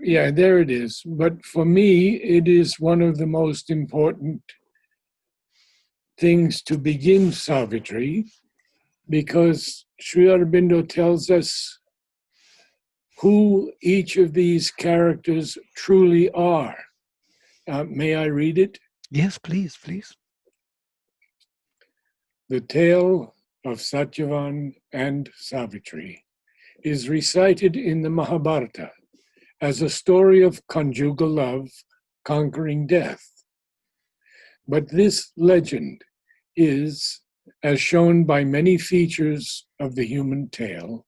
Yeah, there it is. But for me, it is one of the most important things to begin Savitri, because Sri Aurobindo tells us who each of these characters truly are. May I read it? Yes, please, please. The tale of Satyavan and Savitri is recited in the Mahabharata as a story of conjugal love conquering death. But this legend is, as shown by many features of the human tale,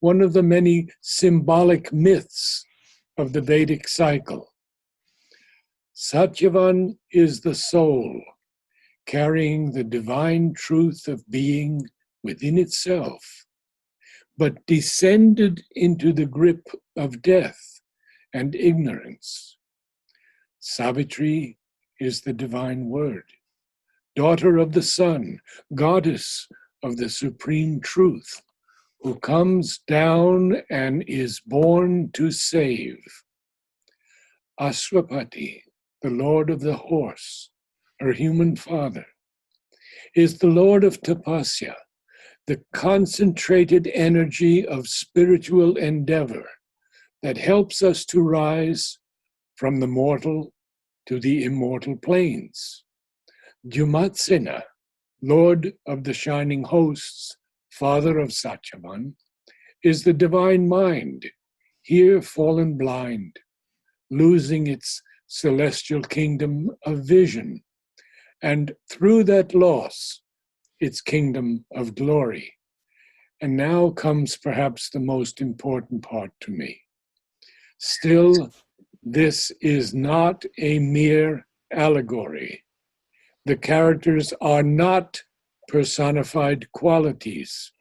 one of the many symbolic myths of the Vedic cycle. Satyavan is the soul, carrying the divine truth of being within itself, but descended into the grip of death and ignorance. Savitri is the divine word, daughter of the sun, goddess of the supreme truth, who comes down and is born to save. Aswapati, the lord of the horse, her human father, is the lord of tapasya, the concentrated energy of spiritual endeavor that helps us to rise from the mortal to the immortal planes. Dyumatsena, lord of the shining hosts, father of Satyavan, is the divine mind, here fallen blind, losing its celestial kingdom of vision, and through that loss, its kingdom of glory. And now comes perhaps the most important part to me. Still, this is not a mere allegory. The characters are not personified qualities,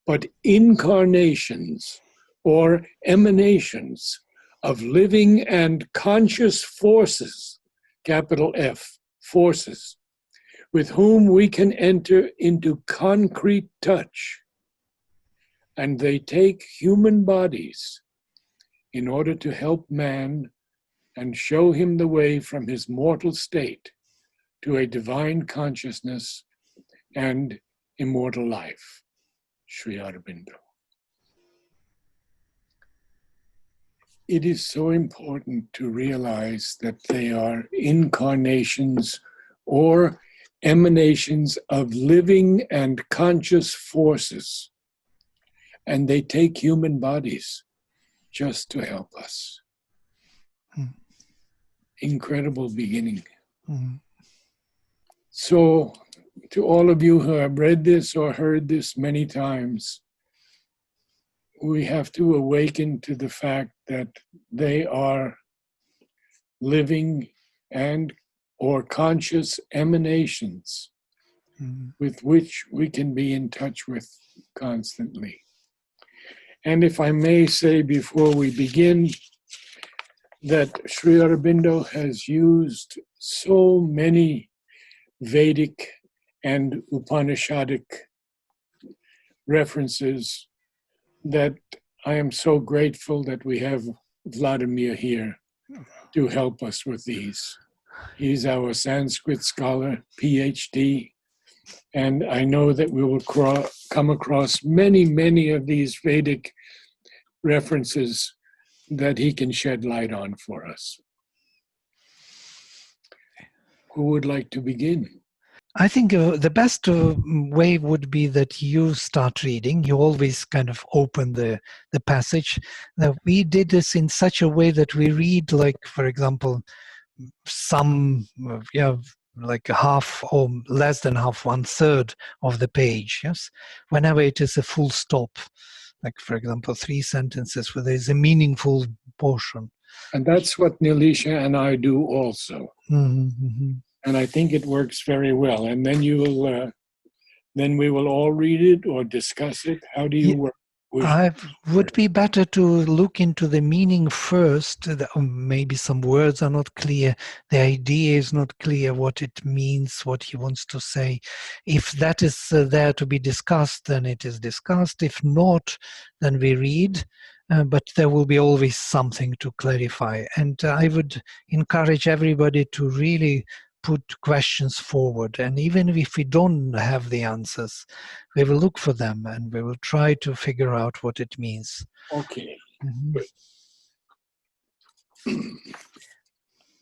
but incarnations or emanations of living and conscious forces, capital F, forces, with whom we can enter into concrete touch. And they take human bodies in order to help man and show him the way from his mortal state to a divine consciousness and immortal life. Sri Aurobindo. It is so important to realize that they are incarnations or emanations of living and conscious forces, and they take human bodies just to help us. Incredible beginning. So, to all of you who have read this or heard this many times, we have to awaken to the fact that they are living and or conscious emanations with which we can be in touch with constantly. And if I may say before we begin, that Sri Aurobindo has used so many Vedic and Upanishadic references that I am so grateful that we have Vladimir here to help us with these. He's our Sanskrit scholar, PhD, and I know that we will come across many, many of these Vedic references that he can shed light on for us. Who would like to begin? I think the best way would be that you start reading. You always kind of open the passage. Now, we did this in such a way that we read, like, for example, some, like half or less than half, 1/3 of the page, yes? Whenever it is a full stop, like, for example, 3 sentences where there is a meaningful portion. And that's what Nilisha and I do also. And I think it works very well. And then you will, then we will all read it or discuss it. How do you work? It would be better to look into the meaning first. Maybe some words are not clear. The idea is not clear, what it means, what he wants to say. If that is there to be discussed, then it is discussed. If not, then we read. but there will be always something to clarify. And I would encourage everybody to really put questions forward. And even if we don't have the answers, we will look for them and we will try to figure out what it means. Okay. Mhm.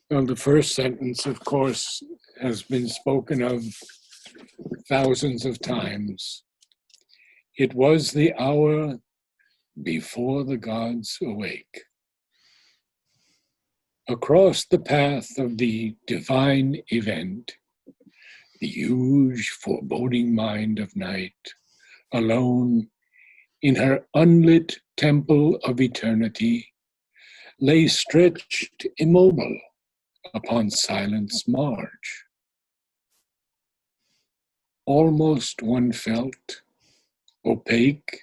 Well, the first sentence, of course, has been spoken of thousands of times. It was the hour before the gods awake. Across the path of the divine event, the huge foreboding mind of night, alone in her unlit temple of eternity, lay stretched immobile upon silence marge. Almost one felt, opaque,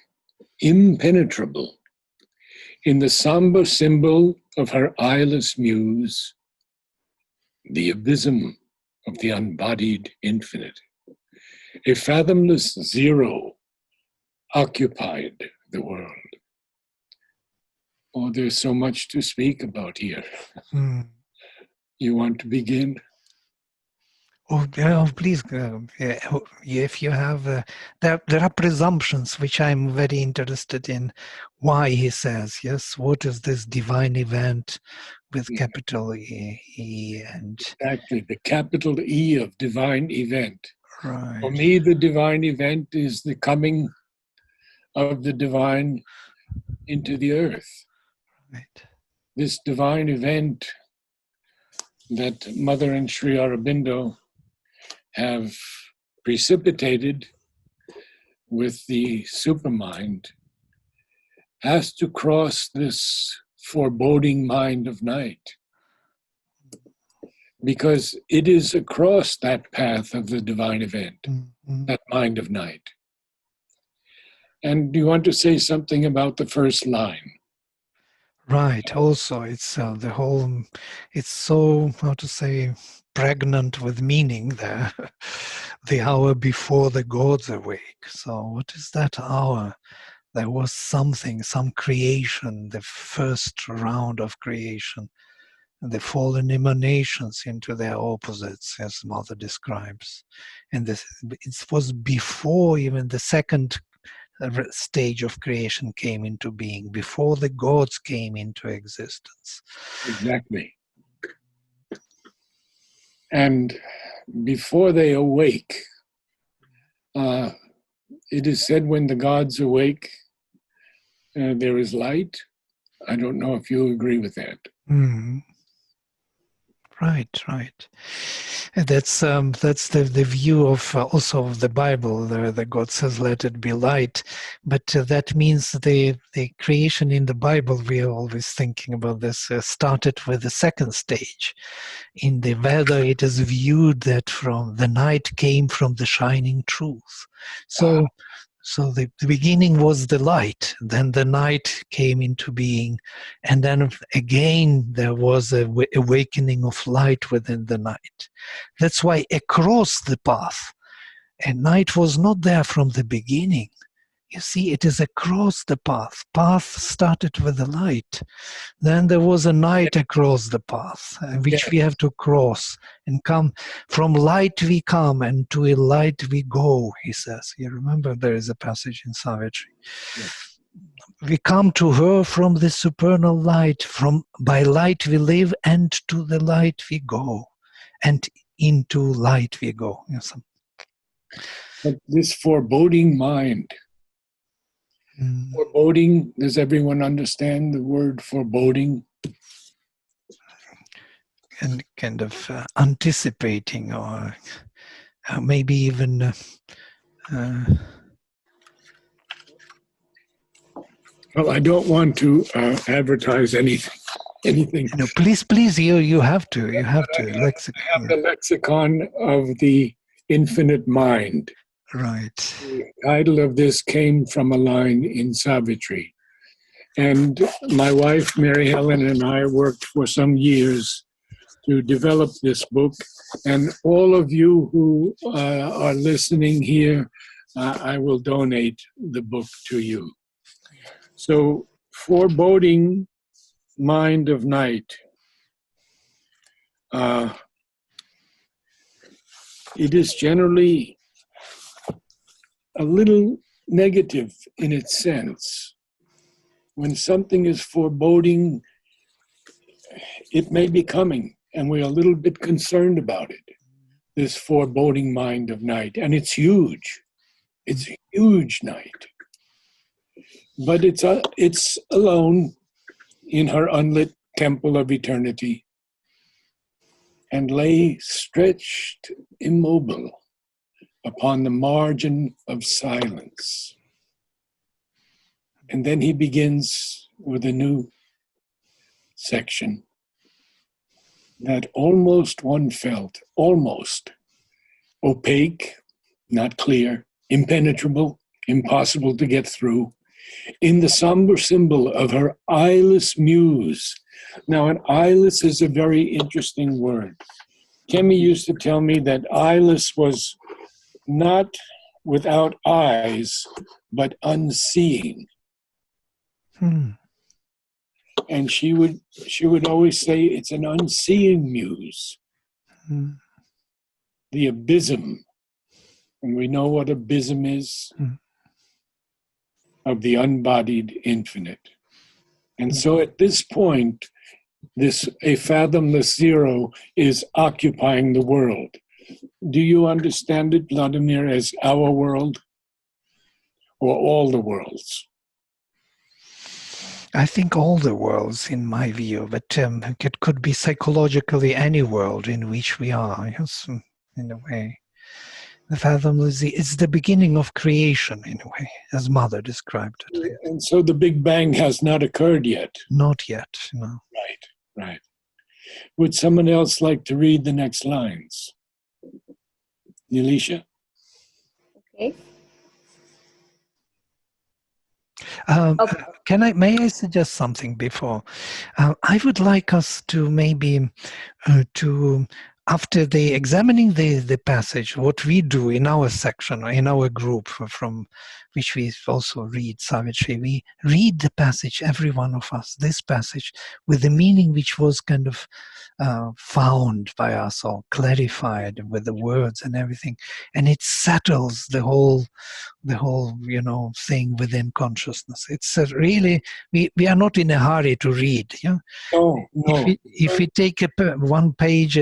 impenetrable, in the somber symbol of her eyeless muse, the abysm of the unbodied infinite. A fathomless zero occupied the world. Oh, there's so much to speak about here. Mm. You want to begin? Oh, yeah, please, if you have, there are presumptions which I'm very interested in. Why he says, yes, what is this divine event with capital E and Exactly, the capital E of divine event. right. For me, the divine event is the coming of the divine into the earth. Right. This divine event that Mother and Sri Aurobindo have precipitated with the supermind has to cross this foreboding mind of night, because it is across that path of the divine event, Mm-hmm. that mind of night. And do you want to say something about the first line? Right. Also, it's the whole. It's so, how to say, pregnant with meaning there. The hour before the gods awake. So, what is that hour? There was something, some creation, the first round of creation, the fallen emanations into their opposites, as Mother describes, and this it was before even the second stage of creation came into being, before the gods came into existence. Exactly. And before they awake, it is said when the gods awake, there is light. I don't know if you agree with that. Mm. Right, right. And that's the view of also of the Bible. The God says, "Let it be light," but that means the creation in the Bible. We are always thinking about this. Started with the second stage. In the Veda, it is viewed that from the night came from the shining truth. So. So the beginning was the light, then the night came into being, and then again there was a awakening of light within the night. That's why across the path, and night was not there from the beginning. You see, it is across the path. Path started with the light. Then there was a night across the path, which we have to cross and come. From light we come, and to a light we go, he says. You remember there is a passage in Savitri. Yes. We come to her from the supernal light. By light we live, and to the light we go. And into light we go. Yes. But this foreboding mind, foreboding, does everyone understand the word foreboding? And kind of anticipating, or maybe even well, I don't want to advertise anything. no, please, you have to I have the lexicon of the infinite mind. Right. The title of this came from a line in Savitri. And my wife, Mary Helen, and I worked for some years to develop this book. And all of you who are listening here, I will donate the book to you. So foreboding mind of night. It is generally a little negative in its sense. When something is foreboding, it may be coming, and we're a little bit concerned about it, this foreboding mind of night. And it's huge. It's a huge night. But it's alone in her unlit temple of eternity and lay stretched immobile upon the margin of silence. And then he begins with a new section that almost one felt, almost opaque, not clear, impenetrable, impossible to get through, in the somber symbol of her eyeless muse. Now, an eyeless is a very interesting word. Kemi used to tell me that eyeless was not without eyes, but unseeing. And she would always say it's an unseeing muse. The abysm, and we know what abysm is, of the unbodied infinite. And so at this point, a fathomless zero is occupying the world. Do you understand it, Vladimir, as our world or all the worlds? I think all the worlds, in my view, but it could be psychologically any world in which we are, yes, in a way. The fathomless is the beginning of creation, in a way, as Mother described it. And so the Big Bang has not occurred yet. Not yet, no. Right. Would someone else like to read the next lines? Nilisha? Okay. May I suggest something before? I would like us to maybe after examining the passage, what we do in our section, in our group from which we also read Savitri, we read the passage, every one of us, this passage, with the meaning which was kind of found by us or clarified with the words and everything, and it settles the whole thing within consciousness. It's really, we are not in a hurry to read. Yeah. No. If we take one page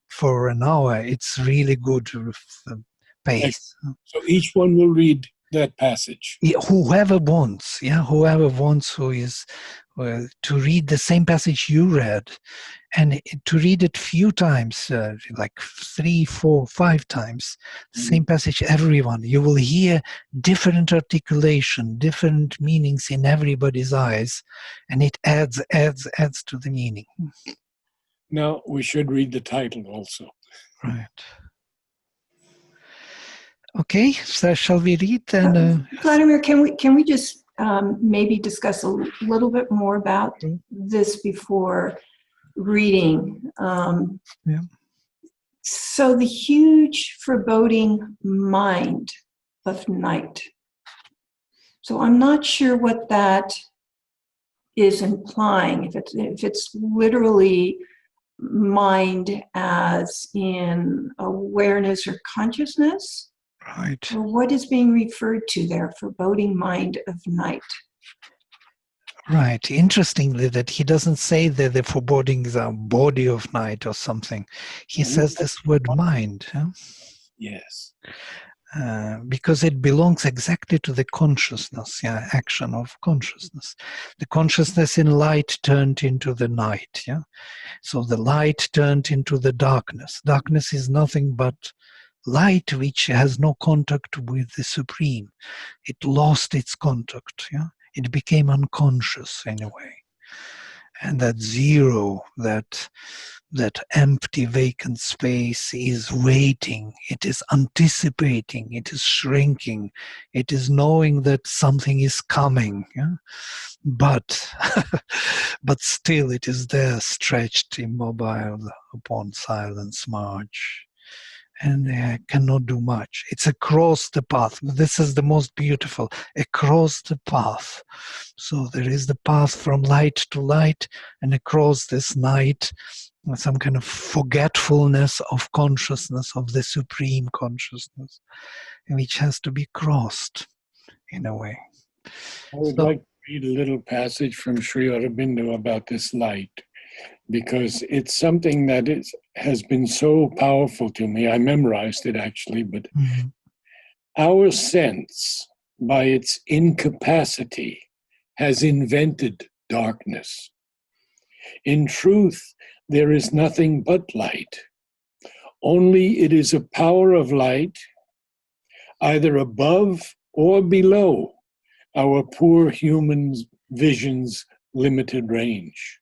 for an hour, it's really good pace. So each one will read that passage. Yeah, whoever wants, who is to read the same passage you read, and to read it few times, like 3, 4, 5 times, the same passage, everyone. You will hear different articulation, different meanings in everybody's eyes, and it adds to the meaning. Now we should read the title also. Right. Okay, so shall we read then? Vladimir, can we just maybe discuss a little bit more about this before reading? Yeah. So the huge foreboding mind of night. So I'm not sure what that is implying. If it's literally mind as in awareness or consciousness. Right. Or what is being referred to there, foreboding mind of night? Right. Interestingly, that he doesn't say that the foreboding is a body of night or something. He says this word mind. Huh? Yes. Because it belongs exactly to the consciousness, action of consciousness. The consciousness in light turned into the night. Yeah. So the light turned into the darkness. Darkness is nothing but light which has no contact with the Supreme. It lost its contact. Yeah. It became unconscious in a way. And that zero, that empty vacant space is waiting, it is anticipating, it is shrinking, it is knowing that something is coming. Yeah? But still it is there, stretched immobile upon silence march. and they cannot do much. It's across the path. This is the most beautiful, across the path. So there is the path from light to light, and across this night, some kind of forgetfulness of consciousness, of the supreme consciousness, which has to be crossed in a way. I would So, like to read a little passage from Sri Aurobindo about this light, because it's something that has been so powerful to me. I memorized it actually, but our sense, by its incapacity, has invented darkness. In truth, there is nothing but light. Only it is a power of light, either above or below our poor human vision's limited range.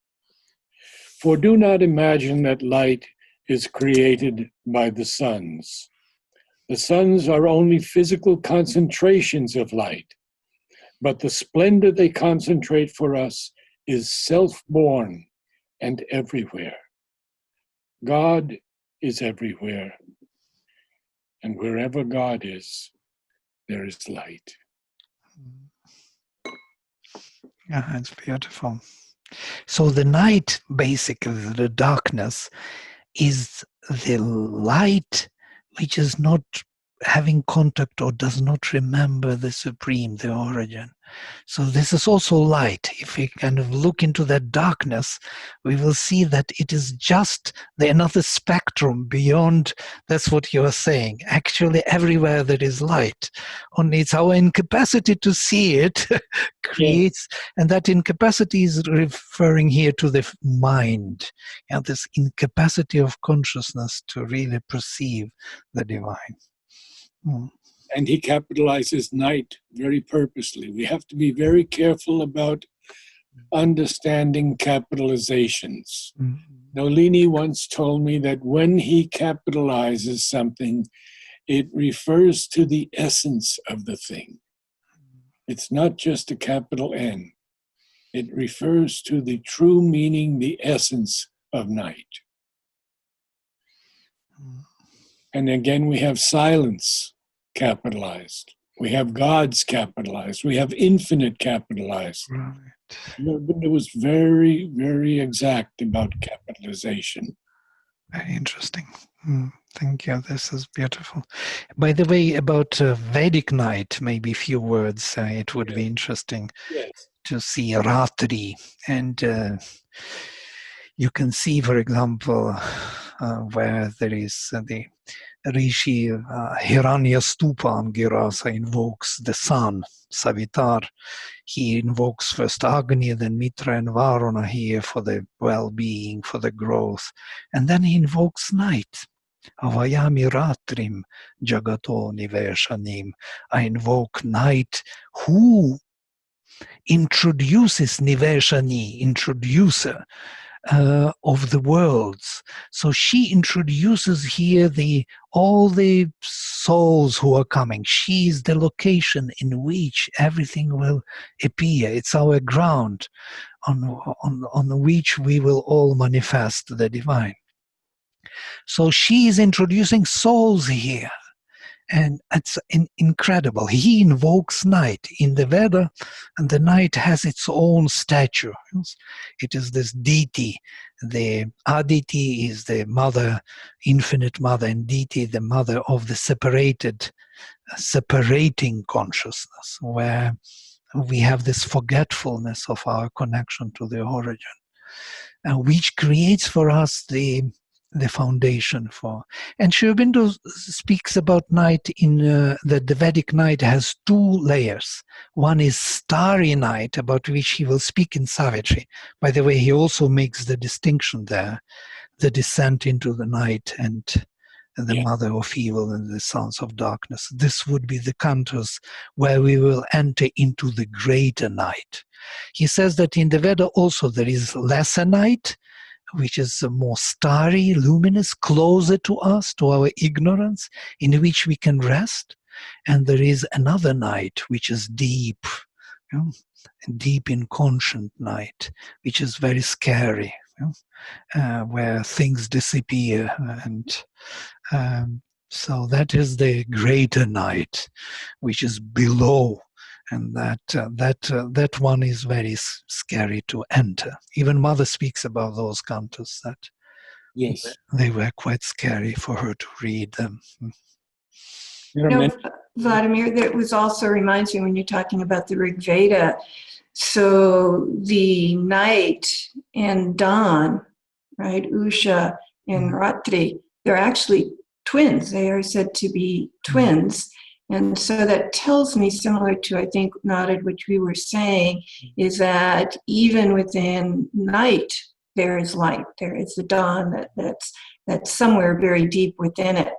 For do not imagine that light is created by the suns. The suns are only physical concentrations of light, but the splendor they concentrate for us is self-born and everywhere. God is everywhere, and wherever God is, there is light. yeah, it's beautiful. So the night, basically, the darkness, is the light which is not having contact or does not remember the supreme, the origin. So this is also light. If we kind of look into that darkness, we will see that it is just another spectrum beyond. That's what you are saying. Actually, everywhere there is light. Only it's our incapacity to see it creates, and that incapacity is referring here to the mind. And this incapacity of consciousness to really perceive the divine. And he capitalizes night very purposely. We have to be very careful about understanding capitalizations. Nolini once told me that when he capitalizes something, it refers to the essence of the thing. It's not just a capital N. It refers to the true meaning, the essence of night. And again, we have silence capitalized. We have God's capitalized. We have infinite capitalized. Right. It was very, very exact about capitalization. Very interesting. Thank you. This is beautiful. By the way, about Vedic Night, maybe a few words. It would be interesting to see Ratri. And you can see, for example, where there is the Rishi Hiranyastupam Girasa invokes the sun, Savitar. He invokes first Agni, then Mitra and Varuna here for the well-being, for the growth. And then he invokes night. Avayami Ratrim Jagato Niveshanim. I invoke night. Who introduces Niveshani, introducer of the worlds. So she introduces here all the souls who are coming. She is the location in which everything will appear. It's our ground on which we will all manifest the divine. So she is introducing souls here. And it's incredible. He invokes night in the Veda, and the night has its own statue. It is this deity. The Aditi is the mother, infinite mother, and deity, the mother of the separating consciousness, where we have this forgetfulness of our connection to the origin, which creates for us the foundation for. And Sri Aurobindo speaks about night in that the Vedic night has two layers. One is starry night, about which he will speak in Savitri. By the way, he also makes the distinction there, the descent into the night and the mother of evil and the sons of darkness. This would be the cantos where we will enter into the greater night. He says that in the Veda also there is lesser night, which is more starry, luminous, closer to us, to our ignorance, in which we can rest. And there is another night, which is deep, deep inconscient night, which is very scary, where things disappear and So that is the greater night, which is below, and that one is very scary to enter. Even Mother speaks about those cantos, that Yes. they were quite scary for her to read them. There are No, many, Vladimir, that was also reminds me when you're talking about the Rig Veda. So the night and dawn, right, Usha and Ratri, they're actually twins. They are said to be twins. And so that tells me, similar to, I think, Narad, which we were saying, is that even within night, there is light. There is the dawn that's somewhere very deep within it.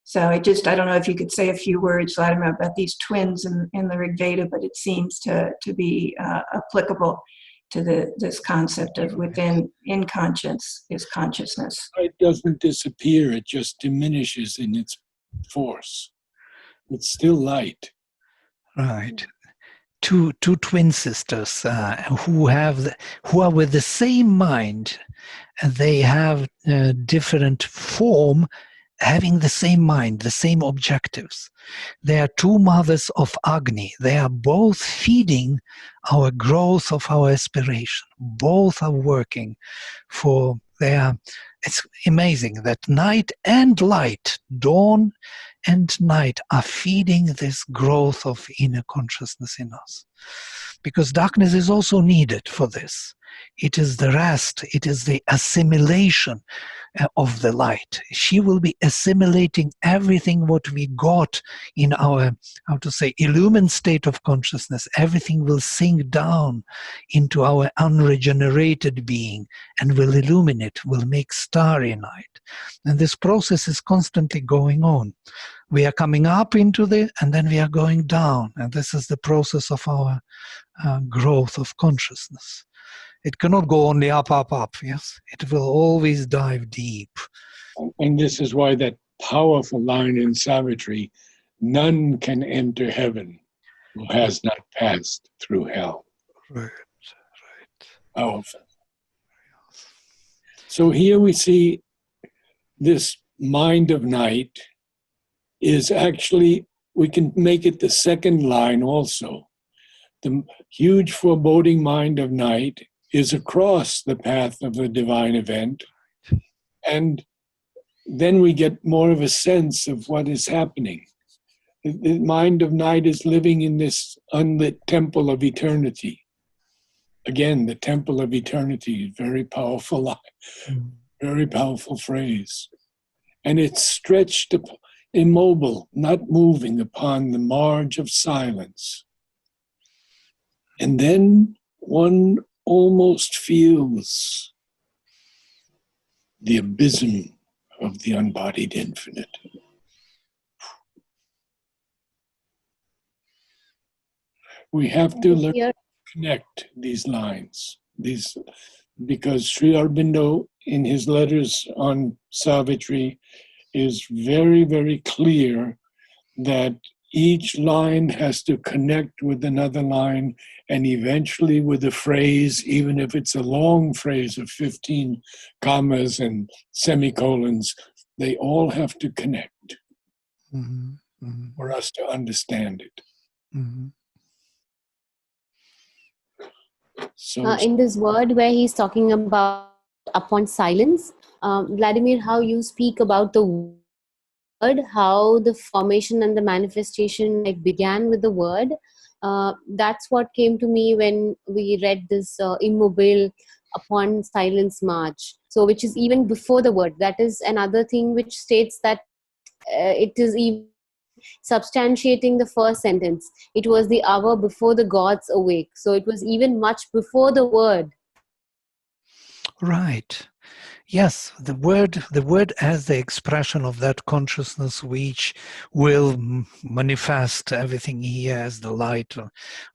So I don't know if you could say a few words, Vladimir, about these twins in the Rig Veda, but it seems to be applicable to this concept of within in conscience is consciousness. it doesn't disappear, it just diminishes in its force. It's still light. Right. Two twin sisters who are with the same mind, and they have different form, having the same mind, the same objectives. They are two mothers of Agni. They are both feeding our growth of our aspiration. Both are working for their. It's amazing that night and light, dawn and night, are feeding this growth of inner consciousness in us. Because darkness is also needed for this. It is the rest, it is the assimilation of the light. She will be assimilating everything what we got in our, illumined state of consciousness. Everything will sink down into our unregenerated being and will illuminate, will make starry night. And this process is constantly going on. We are coming up into and then we are going down. And this is the process of our growth of consciousness. It cannot go only up, up, up, yes? It will always dive deep. And this is why that powerful line in Savitri, none can enter heaven who has not passed through hell. Right. Powerful. So here we see this mind of night is actually, we can make it the second line also. The huge foreboding mind of night is across the path of the divine event. And then we get more of a sense of what is happening. The mind of night is living in this unlit temple of eternity. Again, the temple of eternity, very powerful line, very powerful phrase. And it's stretched, immobile, not moving upon the marge of silence. And then one almost feels the abysm of the unbodied infinite. We have to learn to connect these lines, because Sri Aurobindo, in his letters on Savitri, is very, very clear that each line has to connect with another line and eventually with a phrase, even if it's a long phrase of 15 commas and semicolons, they all have to connect for us to understand it. So in this word where he's talking about upon silence, Vladimir, how you speak about the word, how the formation and the manifestation began with the word. That's what came to me when we read this immobile upon silence march. So which is even before the word. That is another thing which states that it is even substantiating the first sentence. It was the hour before the gods awake. So it was even much before the word. Right. Yes, the word as the expression of that consciousness which will manifest everything here as the light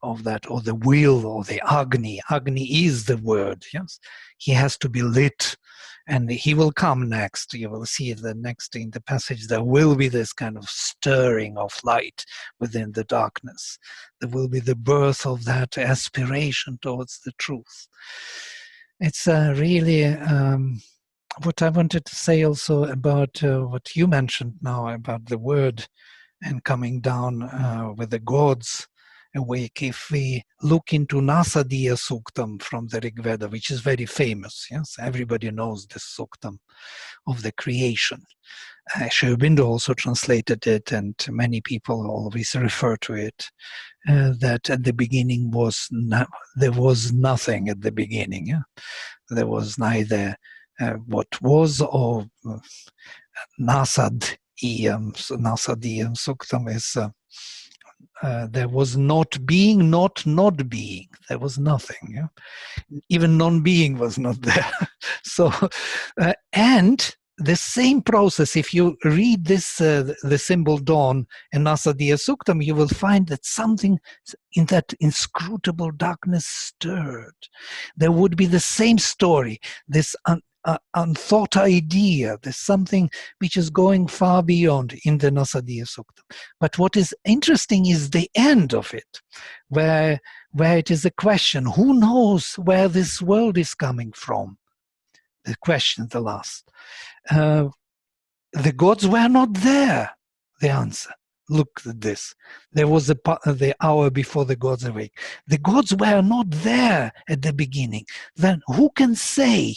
of that, or the will, or the Agni. Agni is the word, yes? He has to be lit, and he will come next. You will see the next in the passage, there will be this kind of stirring of light within the darkness. There will be the birth of that aspiration towards the truth. It's really what I wanted to say also about what you mentioned now about the word and coming down with the gods awake. If we look into Nasadiya Suktam from the Rig Veda, which is very famous, yes, everybody knows this Suktam of the creation. Sri Aurobindo also translated it, and many people always refer to it. That at the beginning there was nothing at the beginning. Yeah? There was neither what was or Nasadiyam Suktam is there was not being, not being. There was nothing. Yeah? Even non-being was not there. So, and the same process, if you read this, the symbol dawn and Nasadiya Suktam, you will find that something in that inscrutable darkness stirred. There would be the same story, this unthought idea. There's something which is going far beyond in the Nasadiya Suktam. But what is interesting is the end of it, where it is a question, who knows where this world is coming from? The question, the last. The gods were not there, the answer. Look at this. There was the hour before the gods awake. The gods were not there at the beginning. Then who can say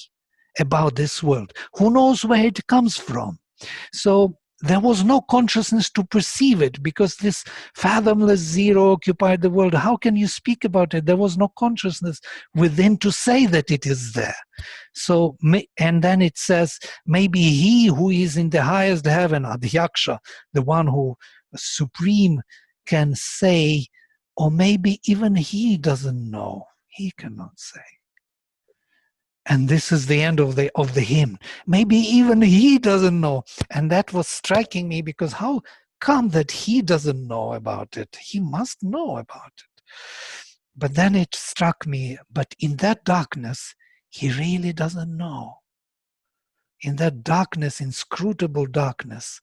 about this world? Who knows where it comes from? So there was no consciousness to perceive it, because this fathomless zero occupied the world. How can you speak about it? There was no consciousness within to say that it is there. So, and then it says, maybe he who is in the highest heaven, Adhyaksha, the one who supreme, can say, or maybe even he doesn't know. He cannot say. And this is the end of the hymn. Maybe even he doesn't know. And that was striking me, because how come that he doesn't know about it? He must know about it. But then it struck me, but in that darkness, he really doesn't know. In that darkness, inscrutable darkness,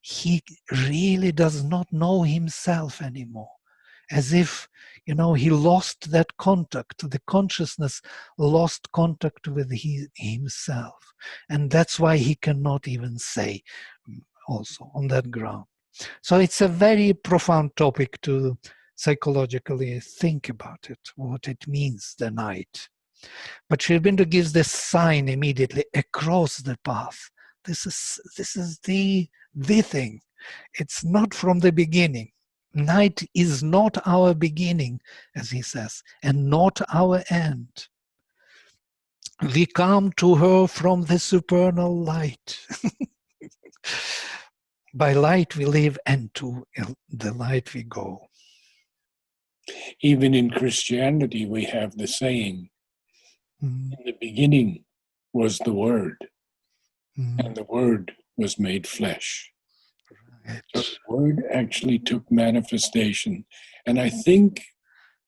he really does not know himself anymore. As if, he lost that contact. The consciousness lost contact with himself. And that's why he cannot even say, also, on that ground. So it's a very profound topic to psychologically think about it, what it means, the night. But Sri Aurobindo gives this sign immediately across the path. This is the thing. It's not from the beginning. Night is not our beginning, as he says, and not our end. We come to her from the supernal light. By light we live, and to the light we go. Even in Christianity, we have the saying, in the beginning was the Word, and the Word was made flesh. Right. So the Word actually took manifestation. And I think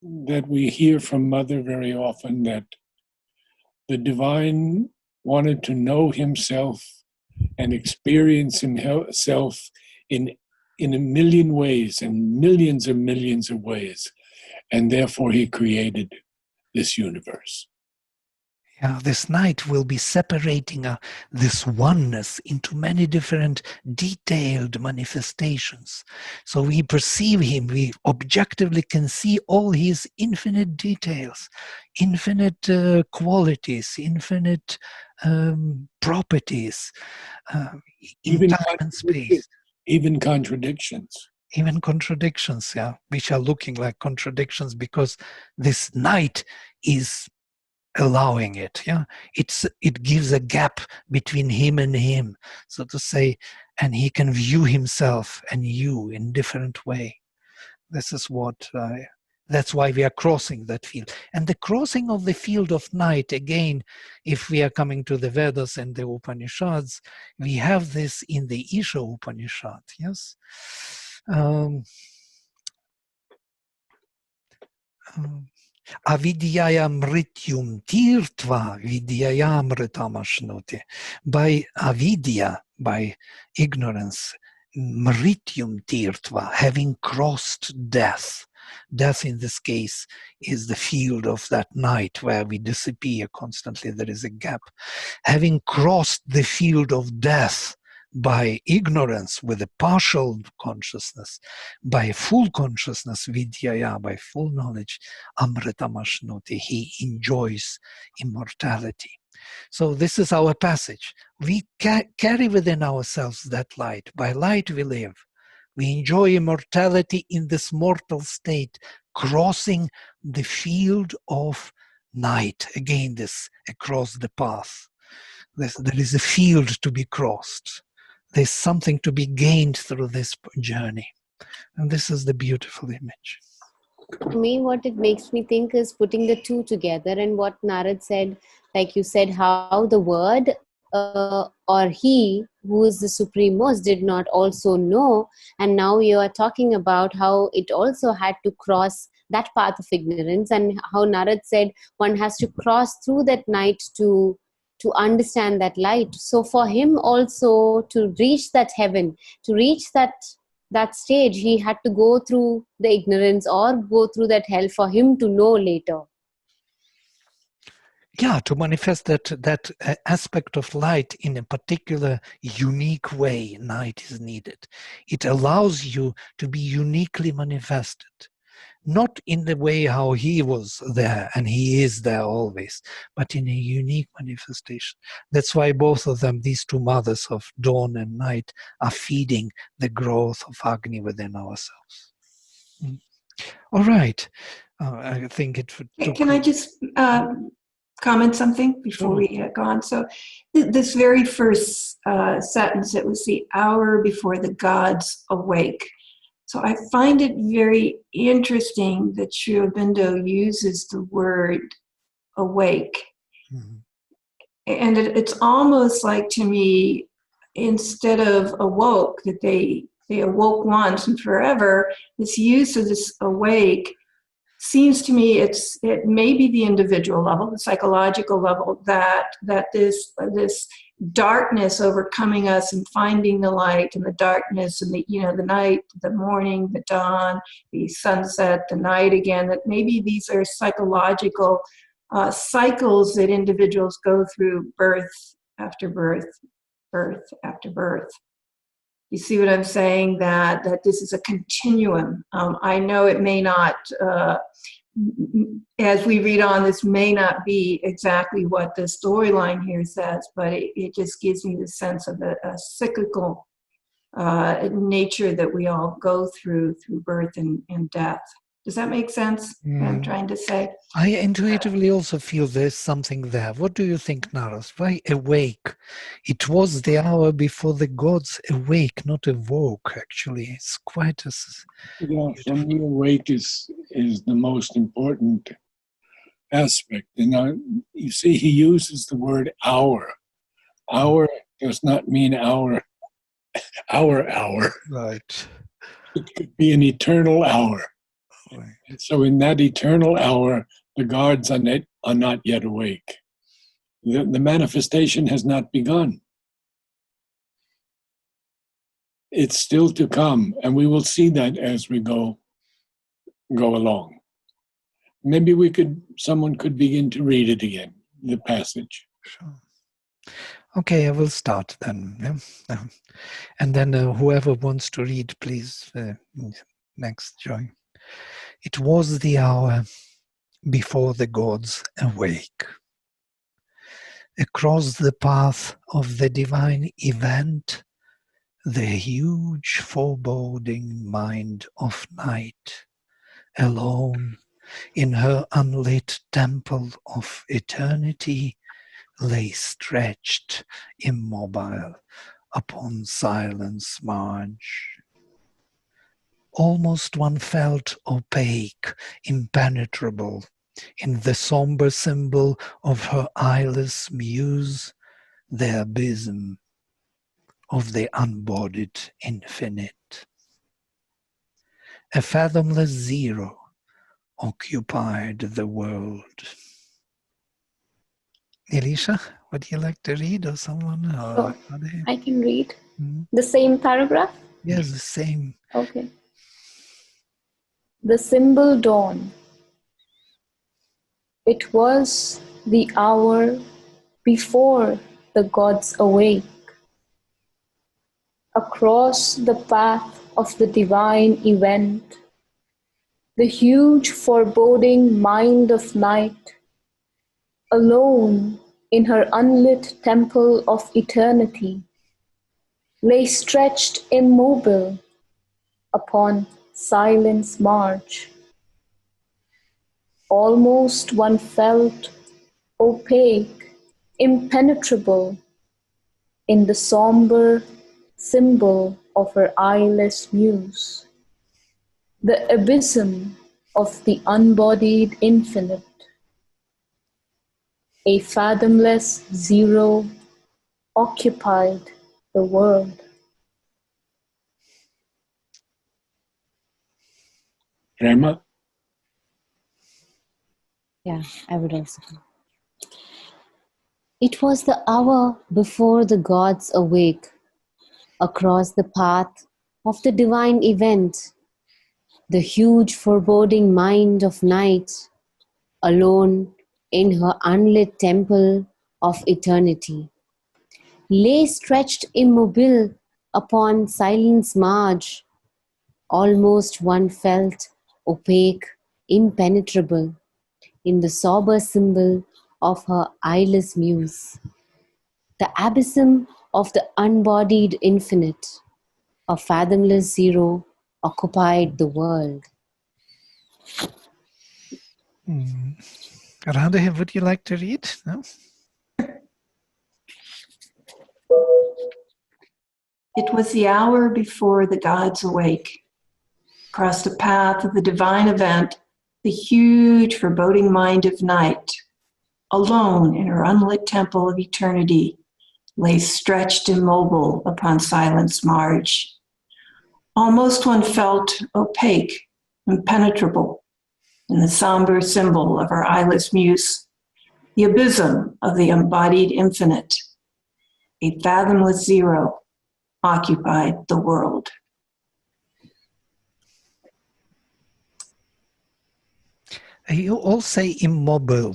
that we hear from Mother very often that the divine wanted to know himself and experience himself in a million ways, and millions of ways. And therefore he created this universe. Yeah, this night will be separating this oneness into many different detailed manifestations. So we perceive him, we objectively can see all his infinite details, infinite qualities, infinite properties, in time and space. Even contradictions. Even contradictions, yeah, which are looking like contradictions because this night is allowing it. Yeah, it gives a gap between him and him, so to say, and he can view himself and you in different way. This is what that's why we are crossing that field. And the crossing of the field of night, again, if we are coming to the Vedas and the Upanishads, we have this in the Isha Upanishad. Yes. Avidyaya mrityum tirtva vidyaya mritamashnuti. By avidya, by ignorance, mrityum tirtva, having crossed death, Death in this case is the field of that night where we disappear constantly. There is a gap. Having crossed the field of death by ignorance with a partial consciousness, by full consciousness, vidyaya, by full knowledge, amritamashnoti, he enjoys immortality. So this is our passage. We carry within ourselves that light. By light we live. We enjoy immortality in this mortal state, crossing the field of night. Again, this across the path. There is a field to be crossed. There's something to be gained through this journey. And this is the beautiful image. To me, what it makes me think is putting the two together, and what Narad said, like you said, how the word or he who is the supreme most did not also know, and now you are talking about how it also had to cross that path of ignorance, and how Narad said one has to cross through that night to understand that light. So for him also to reach that heaven, to reach that stage, he had to go through the ignorance or go through that hell for him to know later. Yeah, to manifest that aspect of light in a particular unique way, night is needed. It allows you to be uniquely manifested. Not in the way how he was there, and he is there always, but in a unique manifestation. That's why both of them, these two mothers of dawn and night, are feeding the growth of Agni within ourselves. All right. I think it would... Can I just comment something before we go on? So this very first sentence, it was the hour before the gods awake. So I find it very interesting that Sri Aurobindo uses the word awake. Mm-hmm. And it's almost like, to me, instead of awoke, that they awoke once and forever, this use of this awake seems to me it may be the individual level, the psychological level, that this darkness overcoming us and finding the light, and the darkness and the night, the morning, the dawn, the sunset, the night again, that maybe these are psychological cycles that individuals go through, birth after birth, birth after birth. You see what I'm saying? That this is a continuum. I know it may not, as we read on, this may not be exactly what the storyline here says, but it just gives me the sense of a cyclical nature that we all go through birth and death. Does that make sense, what I'm trying to say? I intuitively also feel there's something there. What do you think, Narad? Why awake? It was the hour before the gods awake, not awoke, actually. It's quite a... Yeah, for me, awake is the most important aspect. And you see, he uses the word hour. Hour does not mean hour. Right. It could be an eternal hour. Right. So in that eternal hour, the gods are not yet awake. The manifestation has not begun. It's still to come, and we will see that as we go along. Maybe someone could begin to read it again, the passage. Sure. Okay, I will start then. Yeah? And then whoever wants to read, please, next join. It was the hour before the gods awake. Across the path of the divine event, the huge foreboding mind of night, alone in her unlit temple of eternity, lay stretched immobile upon silence marge. Almost one felt opaque, impenetrable, in the somber symbol of her eyeless muse, the abysm of the unbodied infinite. A fathomless zero occupied the world. Elisha, would you like to read, or someone? Or I can read. The same paragraph? Yes, the same. Okay. the symbol dawn. It was the hour before the gods awake. Across the path of the divine event, the huge foreboding mind of night, alone in her unlit temple of eternity, lay stretched immobile upon silence marge. Almost one felt opaque, impenetrable in the somber symbol of her eyeless muse, the abysm of the unbodied infinite. A fathomless zero occupied the world. Prema? Yeah, I would also. It was the hour before the gods awake. Across the path of the divine event, the huge foreboding mind of night, alone in her unlit temple of eternity, lay stretched immobile upon silence marge. Almost one felt opaque, impenetrable in the sober symbol of her eyeless muse, the abysm of the unbodied infinite. A fathomless zero occupied the world. Radha, would you like to read? No? It was the hour before the gods awake. Across the path of the divine event, the huge foreboding mind of night, alone in her unlit temple of eternity, lay stretched immobile upon silence marge. Almost one felt opaque, impenetrable in the somber symbol of her eyeless muse, the abysm of the embodied infinite. A fathomless zero occupied the world. You all say immobile.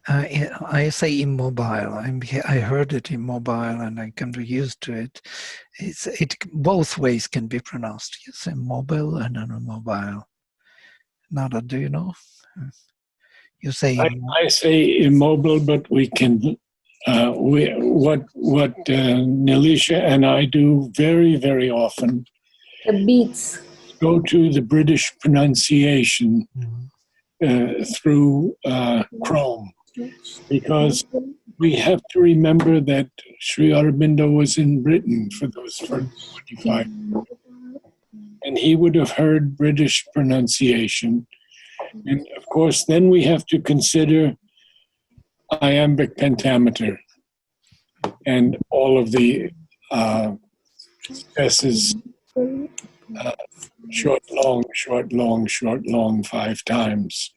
I say immobile. I heard it immobile, and I come to used to it. It both ways can be pronounced. Yes, immobile and immobile. Narad, do you know? You say I say immobile, but we can. What Nilisha and I do very, very often. The beats. Go to the British pronunciation. Through Chrome, because we have to remember that Sri Aurobindo was in Britain for those first 45 years, and he would have heard British pronunciation. And of course, then we have to consider iambic pentameter and all of the S's, short, long, short, long, short, long 5 times.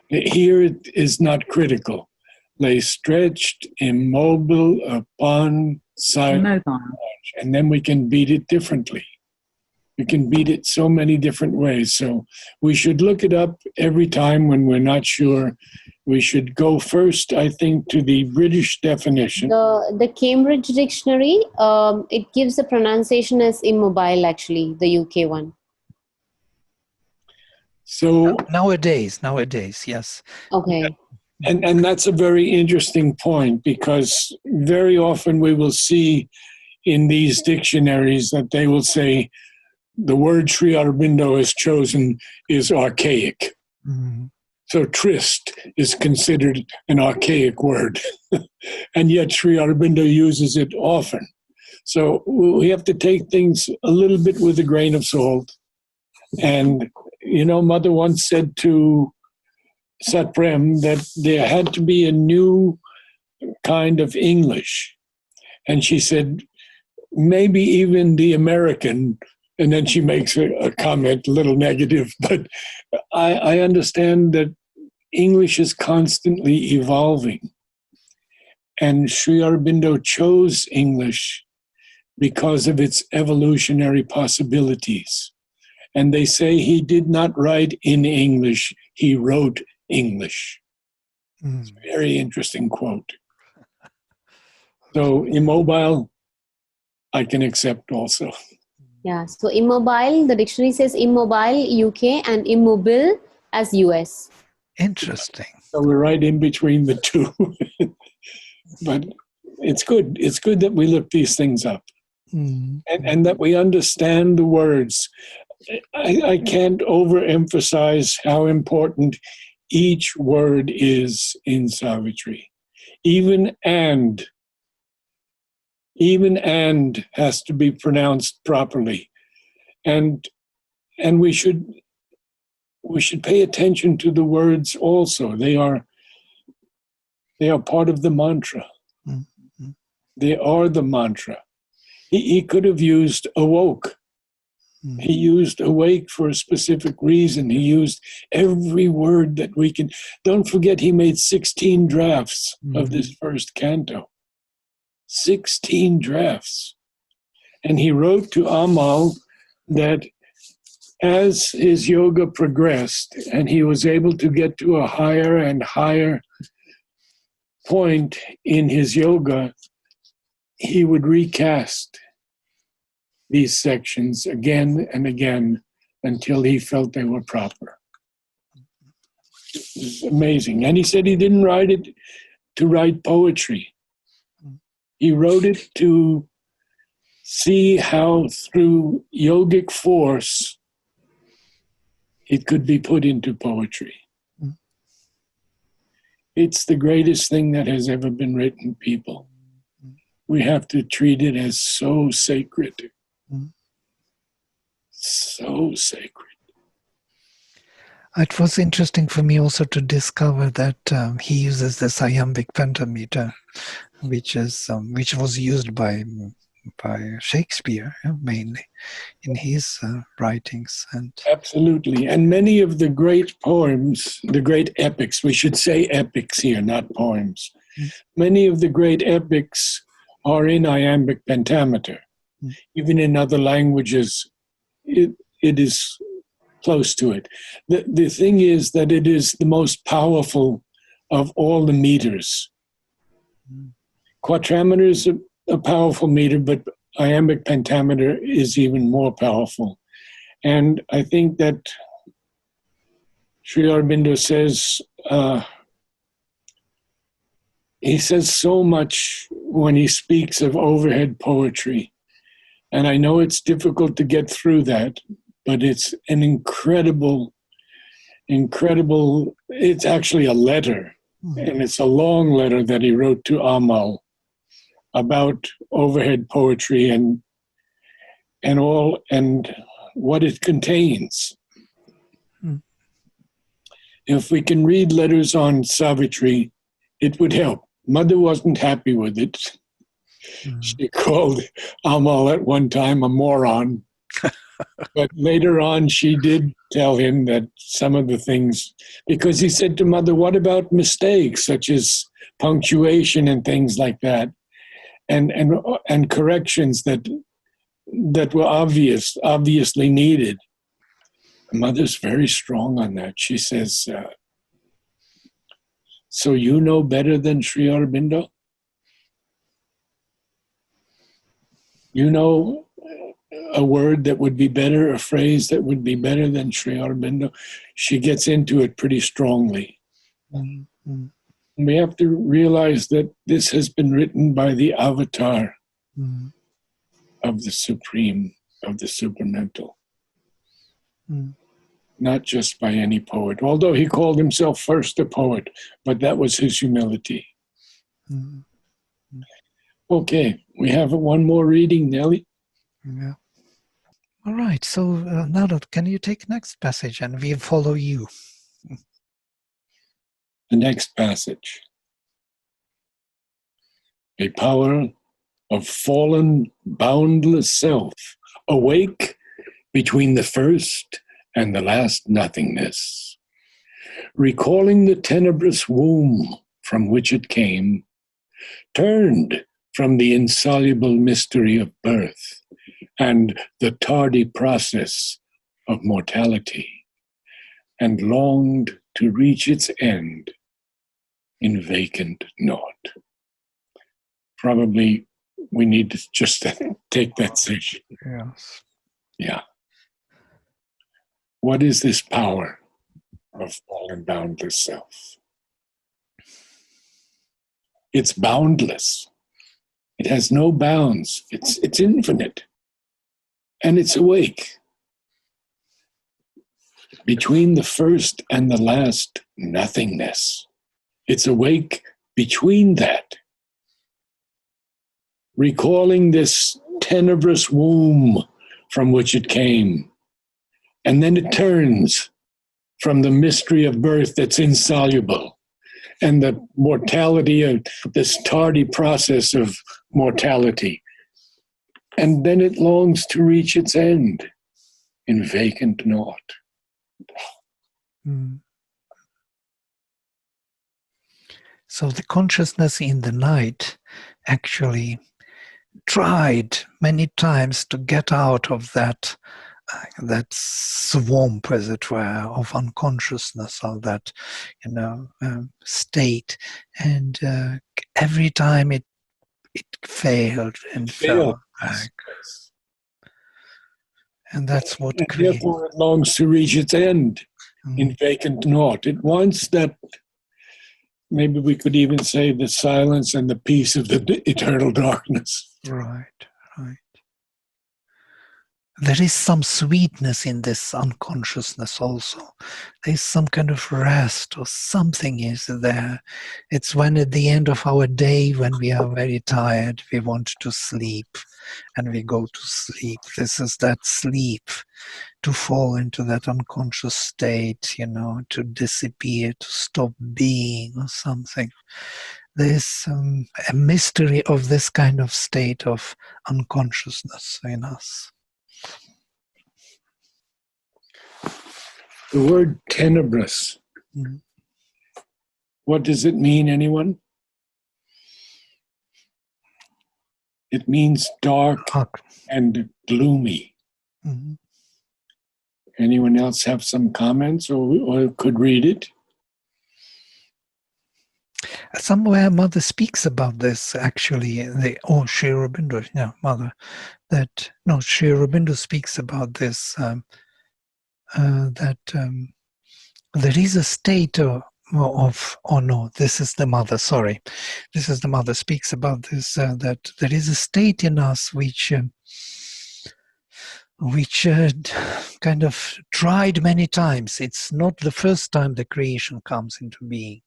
Here it is not critical. Lay stretched, immobile upon silent marge. And then we can beat it differently. We can beat it so many different ways. So we should look it up every time when we're not sure. We should go first, I think, to the British definition. The Cambridge Dictionary, it gives the pronunciation as immobile, actually, the UK one. So nowadays, yes. Okay. And that's a very interesting point, because very often we will see in these dictionaries that they will say the word Sri Aurobindo has chosen is archaic. Mm-hmm. So tryst is considered an archaic word, and yet Sri Aurobindo uses it often. So we have to take things a little bit with a grain of salt. And, you know, Mother once said to Satprem that there had to be a new kind of English. And she said, maybe even the American, and then she makes a comment, a little negative, but I understand that English is constantly evolving. And Sri Aurobindo chose English because of its evolutionary possibilities. And they say he did not write in English, he wrote English. It's a very interesting quote. So immobile, I can accept also. Yeah, so immobile, the dictionary says immobile UK and immobile as US. Interesting. So we're right in between the two. But it's good. It's good that we look these things up and that we understand the words. I can't overemphasize how important each word is in Savitri. Even and has to be pronounced properly. And we should pay attention to the words also. They are part of the mantra. Mm-hmm. They are the mantra. He could have used awoke. Mm-hmm. He used awake for a specific reason. He used every word that we can. Don't forget, he made 16 drafts of this first canto. 16 drafts. And he wrote to Amal that as his yoga progressed and he was able to get to a higher and higher point in his yoga, he would recast these sections again and again until he felt they were proper. It's amazing. And he said he didn't write it to write poetry. He wrote it to see how through yogic force it could be put into poetry. It's the greatest thing that has ever been written, people. We have to treat it as so sacred. So sacred. It was interesting for me also to discover that he uses this iambic pentameter, which was used by Shakespeare mainly in his writings. And absolutely. And many of the great poems, the great epics, we should say epics here, not poems. Many of the great epics are in iambic pentameter. Even in other languages, it is close to it. The thing is that it is the most powerful of all the meters. Quatrameter is a powerful meter, but iambic pentameter is even more powerful. And I think that Sri Aurobindo says, he says so much when he speaks of overhead poetry. And I know it's difficult to get through that, but it's an incredible, it's actually a letter. And it's a long letter that he wrote to Amal about overhead poetry and what it contains. If we can read letters on Savitri, it would help. Mother wasn't happy with it. She called Amal at one time a moron. But later on, she did tell him that some of the things, because he said to Mother, what about mistakes such as punctuation and things like that, and corrections that were obviously needed? Mother's very strong on that. She says, so you know better than Sri Aurobindo? You know a word that would be better, a phrase that would be better than Sri Aurobindo? She gets into it pretty strongly. We have to realize that this has been written by the avatar of the supreme, of the supermental. Not just by any poet, although he called himself first a poet, but that was his humility. Okay, we have one more reading, Nelly. Yeah. All right, so Narad, can you take next passage and we'll follow you. The next passage. A power of fallen, boundless self, awake between the first and the last nothingness, recalling the tenebrous womb from which it came, turned from the insoluble mystery of birth and the tardy process of mortality and longed to reach its end in vacant naught. Probably we need to just take that session. Yes. Yeah. What is this power of fallen boundless self? It's boundless. It has no bounds. It's infinite. And it's awake. Between the first and the last nothingness. It's awake between that. Recalling this tenebrous womb from which it came. And then it turns from the mystery of birth that's insoluble and the mortality of this tardy process of mortality. And then it longs to reach its end in vacant naught. Mm. So the consciousness in the night actually tried many times to get out of that swamp, as it were, of unconsciousness, of that, state, and every time it failed and fell back, and that's what created. Therefore, it longs to reach its end in vacant naught. It wants that. Maybe we could even say the silence and the peace of the eternal darkness. Right. There is some sweetness in this unconsciousness also. There is some kind of rest or something is there. It's when at the end of our day, when we are very tired, we want to sleep and we go to sleep. This is that sleep, to fall into that unconscious state, to disappear, to stop being or something. There's a mystery of this kind of state of unconsciousness in us. The word tenebrous, what does it mean, anyone? It means dark and gloomy. Mm-hmm. Anyone else have some comments or could read it? Somewhere Mother speaks about this, actually. Sri Aurobindo, Mother. Sri Aurobindo speaks about this, that there is a state this is the Mother, sorry. This is the Mother speaks about this, that there is a state in us which kind of tried many times. It's not the first time the creation comes into being.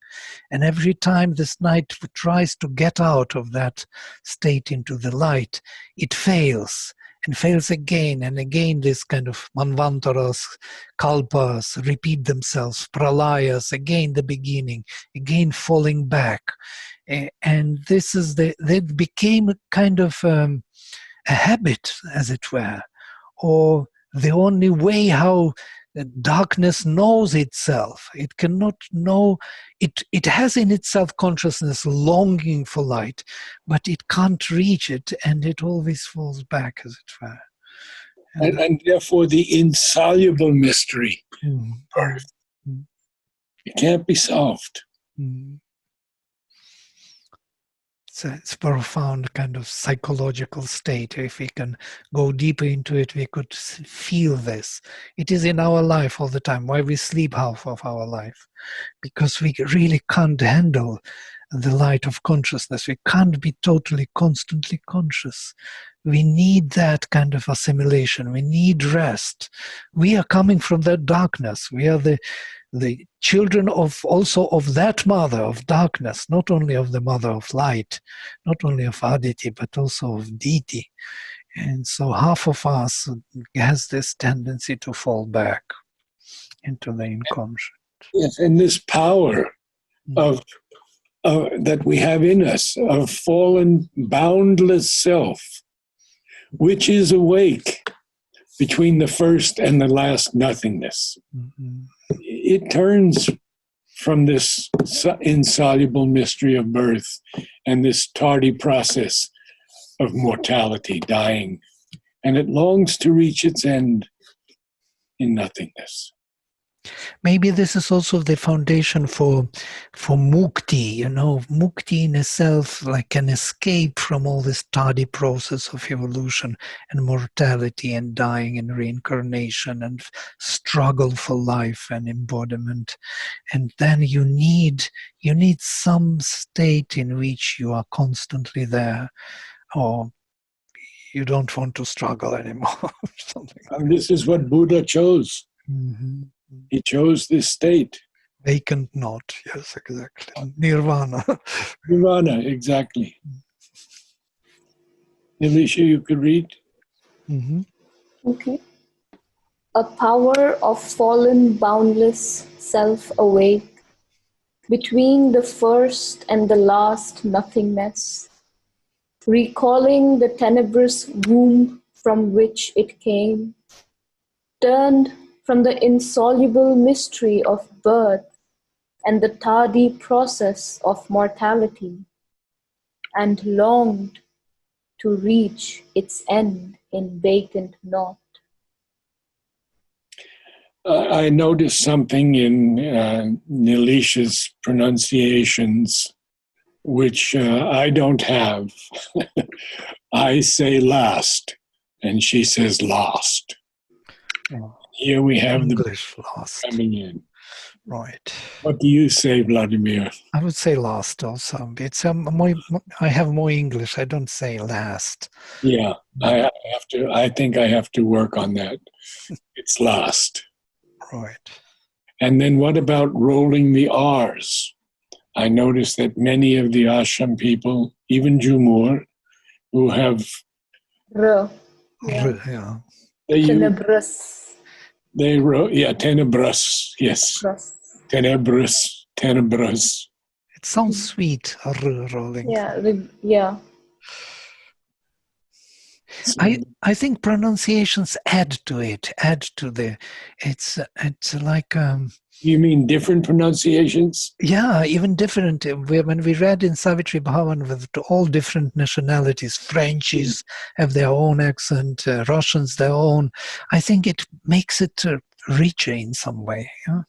And every time this night tries to get out of that state into the light, it fails. And fails again and again. This kind of manvantaras, kalpas repeat themselves, pralayas, again the beginning, again falling back. And this is that became a kind of a habit, as it were, or the only way how darkness knows itself. It cannot know, it has in itself consciousness longing for light, but it can't reach it, and it always falls back, as it were. And therefore the insoluble mystery, birth. It can't be solved. It's a profound kind of psychological state. If we can go deeper into it, we could feel this. It is in our life all the time. Why we sleep half of our life? Because we really can't handle the light of consciousness. We can't be totally, constantly conscious. We need that kind of assimilation. We need rest. We are coming from that darkness. We are the children of that mother of darkness, not only of the mother of light, not only of Aditi, but also of Diti. And so half of us has this tendency to fall back into the inconscient. Yes, and this power of that we have in us, of fallen, boundless self, which is awake between the first and the last nothingness. It turns from this insoluble mystery of birth and this tardy process of mortality, dying, and it longs to reach its end in nothingness. Maybe this is also the foundation for mukti, mukti in itself, like an escape from all this tardy process of evolution and mortality and dying and reincarnation and struggle for life and embodiment. And then you need some state in which you are constantly there, or you don't want to struggle anymore. Something like And this is what Buddha chose. mm-hmm. He chose this state. Vacant not, yes, exactly. Nirvana. Nirvana, exactly. Nilisha, you could read? Mm-hmm. Okay. A power of fallen boundless self awake, between the first and the last nothingness, recalling the tenebrous womb from which it came, turned from the insoluble mystery of birth and the tardy process of mortality, and longed to reach its end in vacant naught. I noticed something in Nilisha's pronunciations, which I don't have. I say last, and she says lost. Oh, Here we have English the last. coming in. Right. What do you say, Vladimir? I would say last also. It's I have more English. I don't say last. Yeah, I have to. I think I have to work on that. It's last. Right. And then what about rolling the R's? I noticed that many of the ashram people, even Jumur, who have R. Yeah. Yeah. Tenebrous. They wrote, tenebrous, yes. Cross. Tenebrous. It sounds sweet, rolling. Yeah. Yeah. I think pronunciations add to it, it's like You mean different pronunciations? yeah, even different. When we read in Savitri Bhavan with all different nationalities, Frenchies have their own accent, Russians their own. I think it makes it richer in some way. Yeah?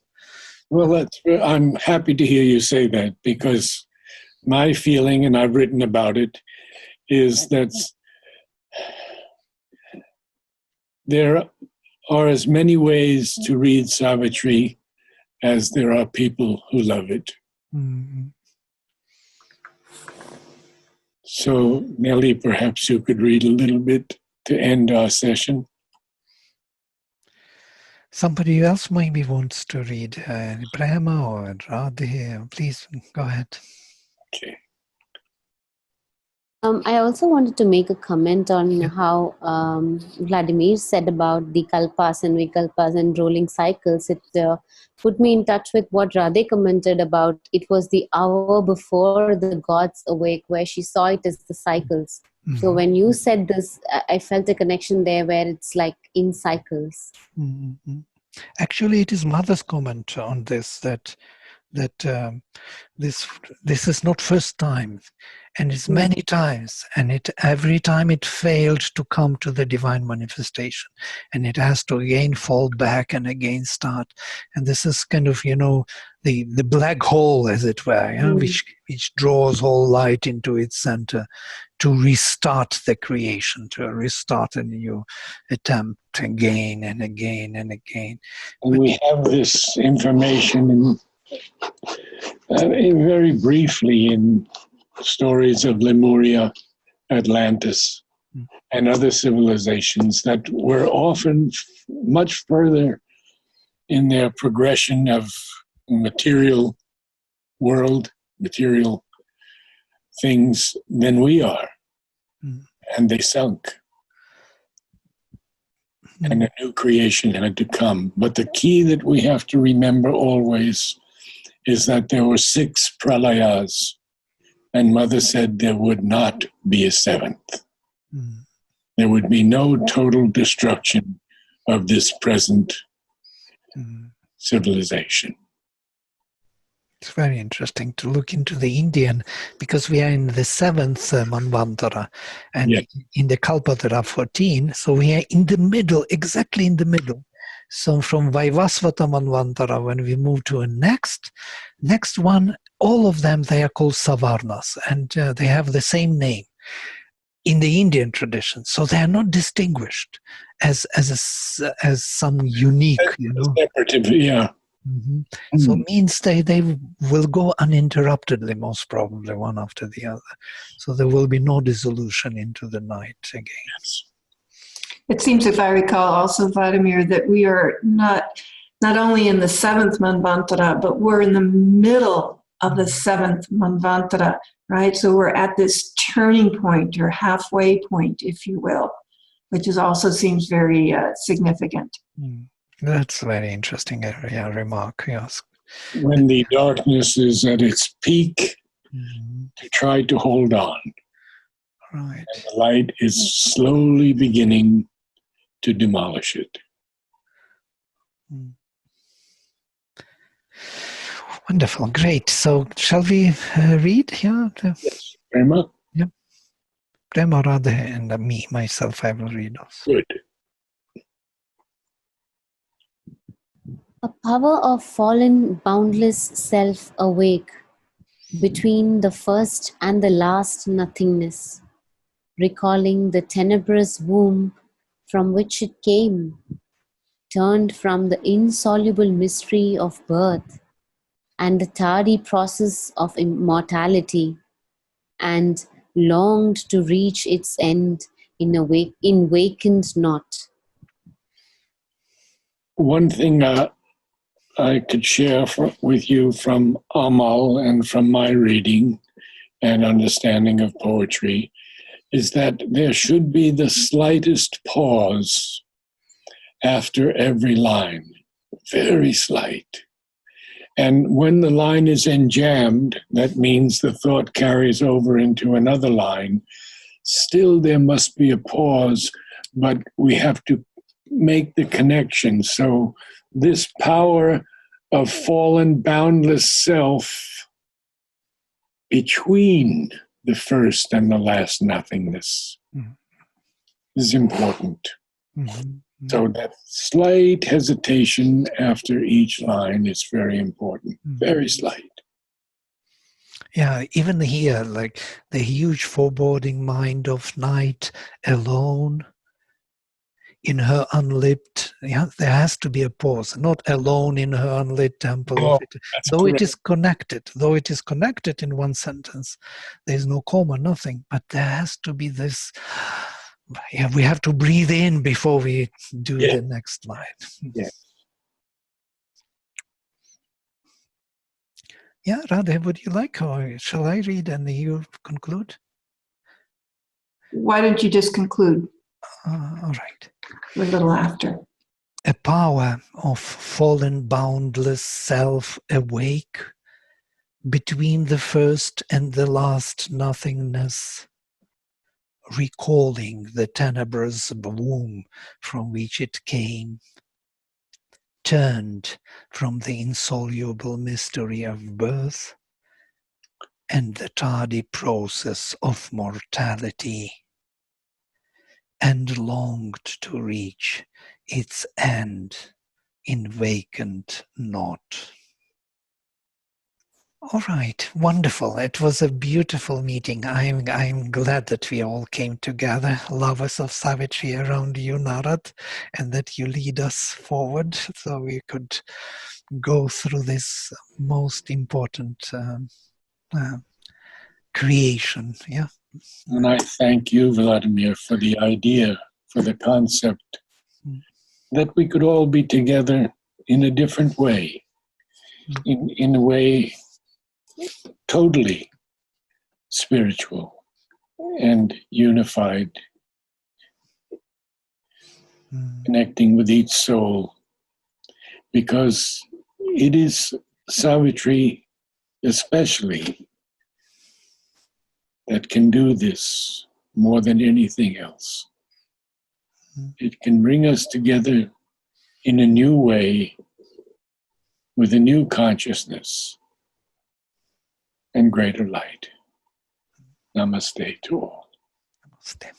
Well, I'm happy to hear you say that, because my feeling, and I've written about it, is that there are as many ways to read Savitri as there are people who love it. Mm-hmm. So, Nelly, perhaps you could read a little bit to end our session. Somebody else maybe wants to read, Brahma or Radhe. Please go ahead. Okay. I also wanted to make a comment on how Vladimir said about the kalpas and vikalpas and rolling cycles. It put me in touch with what Radhe commented about. It was the hour before the gods awake, where she saw it as the cycles. Mm-hmm. So when you said this, I felt a connection there where it's like in cycles. Mm-hmm. Actually, it is Mother's comment on this, that this is not first time, and it's many times, and every time it failed to come to the divine manifestation, and it has to again fall back and again start. And this is kind of the black hole, as it were, which draws all light into its center to restart the creation, to restart a new attempt again and again and again. And we have this information very briefly in stories of Lemuria, Atlantis, and other civilizations that were often much further in their progression of material world, material things than we are. And they sunk. And a new creation had to come. But the key that we have to remember always is that there were 6 pralayas, and Mother said there would not be a 7th. There would be no total destruction of this present civilization. It's very interesting to look into the Indian, because we are in the 7th Manvantara, and in the Kalpa there are 14, so we are in the middle, exactly in the middle. So from Vaivasvata Manvantara, when we move to a next one, all of them, they are called Savarnas, and they have the same name in the Indian tradition. So they are not distinguished as some unique, Separative, yeah. So it means they will go uninterruptedly, most probably, one after the other. So there will be no dissolution into the night again. It seems, if I recall also, Vladimir, that we are not only in the 7th Manvantara, but we're in the middle of the 7th Manvantara, right? So we're at this turning point or halfway point, if you will, which also seems very significant. That's a very interesting remark, yes. When the darkness is at its peak, to try to hold on. Right. And the light is slowly beginning to demolish it. Wonderful, great. So shall we read here? Yes, Prema? Yeah. Prema, Radhe, and me, myself, I will read also. Good. A power of fallen boundless self awake between the first and the last nothingness, recalling the tenebrous womb from which it came, turned from the insoluble mystery of birth and the tardy process of immortality, and longed to reach its end in wakened not. One thing I could share with you from Amal and from my reading and understanding of poetry is that there should be the slightest pause after every line, very slight. And when the line is enjambed, that means the thought carries over into another line. Still, there must be a pause, but we have to make the connection. So this power of fallen, boundless self between the first and the last nothingness is important. So that slight hesitation after each line is very important, very slight. Yeah, even here, like the huge foreboding mind of night alone in her unlipped, there has to be a pause, not alone in her unlit temple. Oh, though it is connected in one sentence, there is no comma, nothing, but there has to be this, we have to breathe in before we do the next line. Yeah. Yeah, Radhe, would you like, or shall I read and you conclude? Why don't you just conclude? All right. A little after. A power of fallen boundless self awake between the first and the last nothingness, recalling the tenebrous womb from which it came, turned from the insoluble mystery of birth and the tardy process of mortality, and longed to reach its end in vacant naught. All right, wonderful. It was a beautiful meeting. I'm glad that we all came together, lovers of Savitri, around you, Narad, and that you lead us forward so we could go through this most important creation. Yeah. And I thank you, Vladimir, for the idea, for the concept that we could all be together in a different way, in a way totally spiritual and unified, connecting with each soul, because it is Savitri especially that can do this more than anything else. It can bring us together in a new way with a new consciousness and greater light. Namaste to all. Namaste.